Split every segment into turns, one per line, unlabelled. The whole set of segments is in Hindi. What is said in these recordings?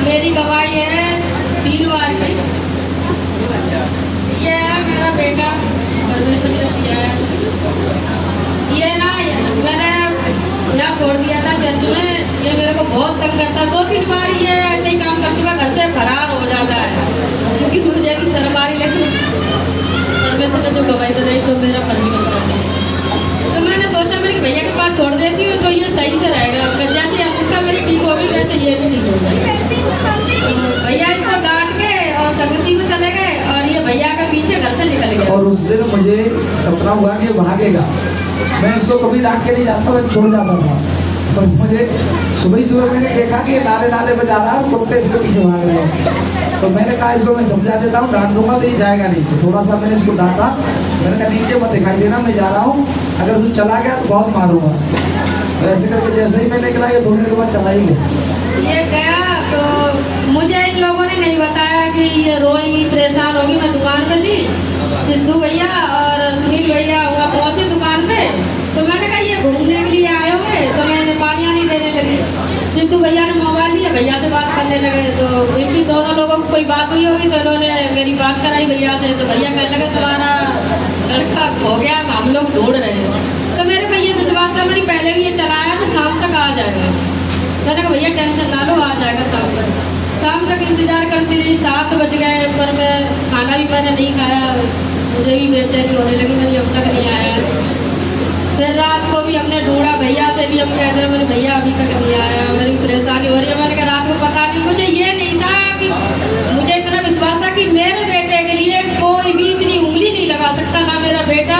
मेरी गवाही है वीरवार की। ये है मेरा बेटा, परमेश्वर ने दिया है। ये ना मैंने यहाँ छोड़ दिया था चर्च में। ये मेरे को बहुत तंग करता, 2-3 बार ये ऐसे ही काम करते हुए घर से फरार हो जाता है, क्योंकि मुझे की शर्म आ रही। लेकिन परमेश्वर ने जो गवाही तो नहीं, तो मेरा पति बनता है। तो मैंने सोचा मेरे भैया के पास छोड़ देती हूँ तो ये सही से रहेगा। जैसे इसका मेरी ठीक होगी वैसे ये भी ठीक हो जाएगी। तो भैया इसको डांट के और संगति को चले गए और ये भैया के पीछे घर से निकल गया।
और उस दिन मुझे सपना हुआ कि भागेगा। मैं इसको कभी डांट के नहीं जाता, बस छोड़ जाता था। तो मुझे सुबह मैंने देखा कि नाले नाले में जा रहा है, कुत्ते इसके पीछे भाग रहे हैं। तो मैंने कहा इसको मैं समझा देता हूँ, डांट दूंगा तो ये जाएगा नहीं। तो थोड़ा सा मैंने इसको डांटा, मैंने कहा नीचे मत दिखाई देना, मैं जा रहा हूँ, अगर तू चला गया तो बहुत मारूंगा। तो ऐसे करके जैसे ही मैं निकला, ये थोड़ी देर बाद चला ही गया।
ये गया तो मुझे इन लोगों ने नहीं बताया कि ये रोएगी, परेशान होगी। मैं दुकान पे थी, सिद्धू भैया और सुनील भैया हुआ पहुंचे दुकान पे। तो मैंने कहा ये घूमने के लिए आए होंगे, तो मैंने पानी आनी देने लगी। सिद्धू भैया ने मोबाइल लिया, भैया से बात करने लगे। तो इनकी दोनों लोगों को कोई बात हुई होगी, तो इन्होंने मेरी बात कराई भैया से। तो भैया कहने लगे तुम्हारा लड़का खो गया, हम लोग ढूंढ रहे हैं। तो मेरे को ये विश्वास था, मेरी पहले भी ये चलाया तो शाम तक आ जाएगा। मैंने कहा भैया टेंशन ना लो, आ जाएगा शाम तक। शाम तक इंतजार करती रही, 7 बज गए, पर मैं खाना भी मैंने नहीं खाया। मुझे भी बेचैनी होने लगी, मैंने अब तक नहीं आया। फिर रात को भी हमने ढूंढा, भैया से भी हम कहते रहे, मेरे भैया अभी तक नहीं आया, मेरी परेशानी हो रही है। मैंने कहा रात को पता नहीं, मुझे ये नहीं था कि मुझे इतना विश्वास था कि मेरे बेटे के लिए कोई भी इतनी उंगली नहीं लगा सकता, ना मेरा बेटा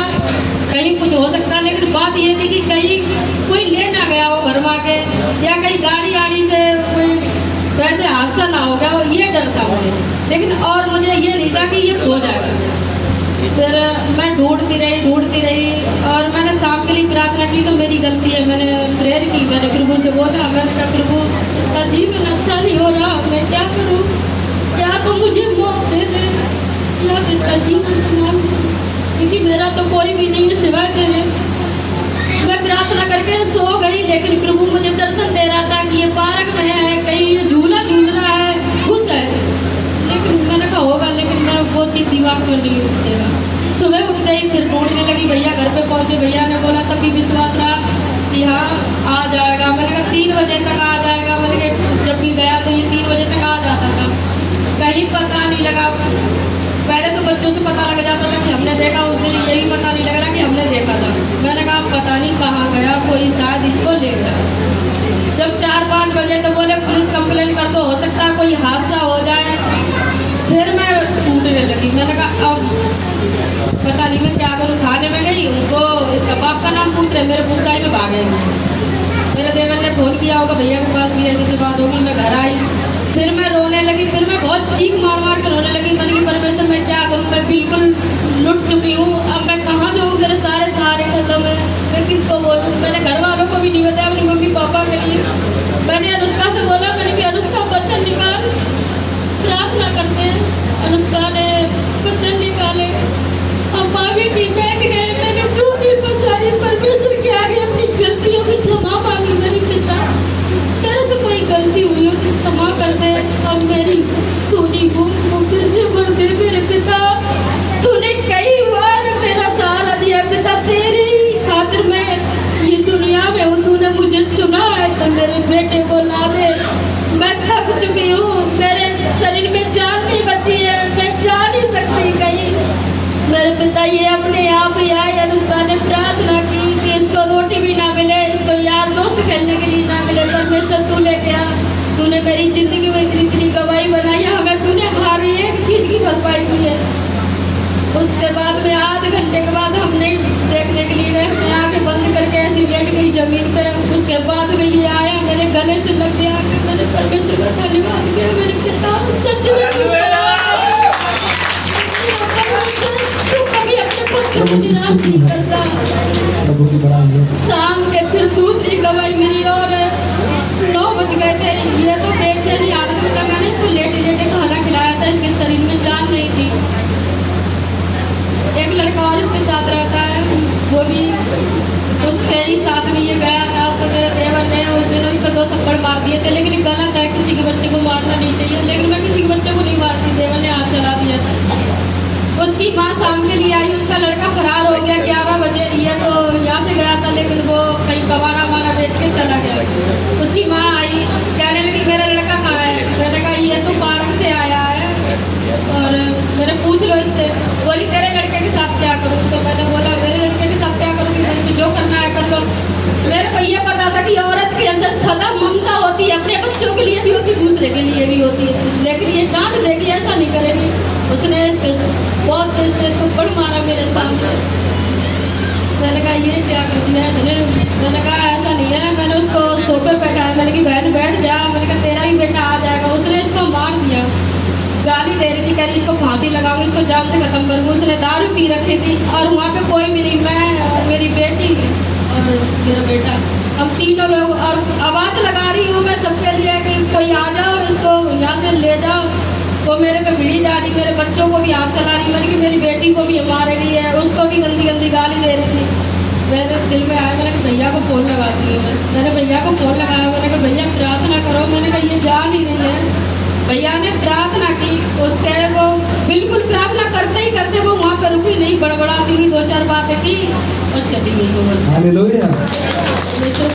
कहीं कुछ हो सकता। लेकिन बात ये थी कि कहीं कोई ले ना गया हो भरमा के, या कहीं गाड़ी आड़ी से कोई वैसे हादसा ना हो गया हो, ये डर था मुझे। लेकिन और मुझे ये नहीं था कि ये खो जाएगा। फिर मैं ढूंढती रही और मैंने शाम के लिए प्रार्थना की। तो मेरी गलती है, मैंने प्रेयर की, मैंने प्रभु से बोला, मैंने कहा प्रभु इसका जीवन अच्छा नहीं हो रहा, मैं क्या करूँ? क्या तो मुझे मौत दे दे या इसका जीवन, क्योंकि मेरा तो कोई भी नहीं है सिवाय तेरे। मैं प्रार्थना करके सो गई, लेकिन प्रभु मुझे दर्शन दे रहा था कि ये पार्क में है, कहीं ये झूला झूल रहा है, खुश है। लेकिन मैंने कहा होगा, लेकिन मैं वो चीज़ दिमाग में नहीं उठेगा। सुबह उठ गई, फिर ढूंढने लगी, भैया घर पे पहुंचे। भैया ने बोला, तभी विश्वास रहा कि हाँ आ जाएगा। मैंने कहा 3 बजे तक आ जाएगा। मैंने कहा जब भी गया तो ये 3 बजे तक आ जाता था, कहीं पता नहीं लगा। पहले तो बच्चों से पता लग जाता था कि हमने देखा, उस दिन ये भी पता नहीं लग रहा कि हमने देखा था। मैंने कहा पता नहीं कहाँ गया, कोई शायद इसको ले गया। जब 4-5 बजे तो बोले पुलिस कंप्लेन कर दो, हो सकता है कोई हादसा हो जाए। फिर मैं टूटने लगी। मैंने कहा अब पता नहीं मैं क्या करूँ। थाने में गई, उनको इसका बाप का नाम पूछ रहे, मेरे पुस्ताई में भागे। मेरे देवर ने फोन किया होगा भैया के पास भी ऐसी बात होगी। मैं घर आई, फिर मैं रोने लगी, फिर मैं बहुत चीख मार कर रोने लगी। मैंने कहा परमेश्वर मैं क्या करूँ, मैं बिल्कुल लुट चुकी हूँ, अब मैं कहाँ जाऊँ, मेरे सारे सहारे खत्म है, मैं किसको बोलूँ। मैंने घर वालों को भी नहीं बताया, अपनी मम्मी पापा के लिए। मैंने अनुष्का से बोला, मैंने कहा अनुष्का वचन निकाल, प्रार्थना करते हैं। अनुष्का ने वचन निकाले, हम भाभी भी बैठ गए। मैंने जो भी बताई परमेश्वर के आगे अपनी गलतियों की क्षमा मांगी। मेरे पिता तेरे से कोई गलती हुई हो तो क्षमा कर दे, अब मेरी सोनी भूख को फिर से भर दे। मेरे पिता तूने कई बार मेरा सहारा दिया पिता, तेरी खातिर मैं ये दुनिया में हूँ, तूने मुझे चुना है तो मेरे बेटे को ला दे। मैं थक चुकी हूँ, मेरे शरीर में जान नहीं बची है, मैं जा नहीं सकती कहीं। मेरे पिता ये अपने आप ही आए। अनुष्का ने प्रार्थना की कि इसको रोटी भी ना मिले, इसको यार दोस्त खेलने के लिए ना मिले। परमेश्वर तू लेके आ, तूने मेरी जिंदगी में इतनी गवाही बनाई है, हमें तूने हर एक चीज़ की भरपाई की है। उसके बाद में आधे घंटे के बाद हम नहीं देखने के लिए गए, मैं आके बंद करके ऐसी बैठ गई जमीन पे। उसके बाद में ये आया, मेरे गले से लग गया कि मैंने परमेश्वर का धन्यवाद किया। मेरे पिता सच में कभी अपने बच्चों को निराश नहीं करता। शाम के फिर दूसरी गवाही मेरी और 9 बज गए थे। ये तो बेचैनी हालत में था, मैंने इसको लेटे लेटे खाना खिलाया था, इसके शरीर में जान नहीं थी। एक लड़का और इसके साथ रहता है, वो भी उसके ही साथ में ये गया था। तो मेरे देवर ने उस दिन उसको 2 थप्पड़ मार दिए थे, लेकिन गलत है मारना नहीं चाहिए, लेकिन मैं किसी के बच्चे को नहीं मारती। देवर ने हाथ चला दिया था। उसकी माँ शाम के लिए आई, उसका लड़का फरार हो गया 11 बजे। ये तो यहाँ से गया था, लेकिन वो कहीं कबाड़ा वाना बेच के चला गया। उसकी माँ आई, कहने लगी मेरा लड़का कहाँ है। मैंने कहा ये तो पार्क से आया है, और मैंने पूछ लो इससे। बोली तेरे लड़के के साथ क्या करूँ। तो मैंने बोला मेरे लड़के के साथ क्या करूँगी, मैंने जो करना है कर लो। मेरे को ये पता था कि औरत के अंदर सदा ममता होती है, अपने बच्चों के लिए भी होती, दूसरे के लिए भी होती है, लेकिन ये डांट देगी ऐसा नहीं करेगी। उसने बहुत तेज तेज को बड़ मारा मेरे सामने। मैंने कहा ये क्या कर दिया इसने। मैंने कहा ऐसा नहीं है। मैंने उसको सोफे पे बैठाया, मैंने कहा बहन बैठ जा, मैंने कहा तेरा भी बेटा आ जाएगा। उसने इसको मार दिया, गाली दे रही थी, कह रही इसको फांसी लगाऊंगी, इसको जान से खत्म करूँगी। उसने दारू पी रखी थी, और वहाँ पे कोई भी नहीं, मैं और मेरी बेटी और मेरा बेटा, हम तीनों लोग। और आवाज़ लगा रही हूँ मैं सबके लिए कि कोई आ जाओ, इसको यहाँ से ले जाओ। वो मेरे पे भिड़ी जा रही, मेरे बच्चों को भी हाथ चला रही, मैंने कि मेरी बेटी को भी मार रही है, उसको भी गंदी गंदी गाली दे रही थी। मेरे दिल में आया, मैंने कहा भैया को फ़ोन लगाती हूँ। मैंने भैया को फ़ोन लगाया, मैंने कहा भैया प्रार्थना करो। मैंने कहा ये जा नहीं रही है। भैया ने प्रार्थना की, उसके वो बिल्कुल प्रार्थना करते ही करते वो वहाँ पर रुकी नहीं, बड़बड़ाती हुई 2-4 बातें की और चली गई वो।
हालेलुया।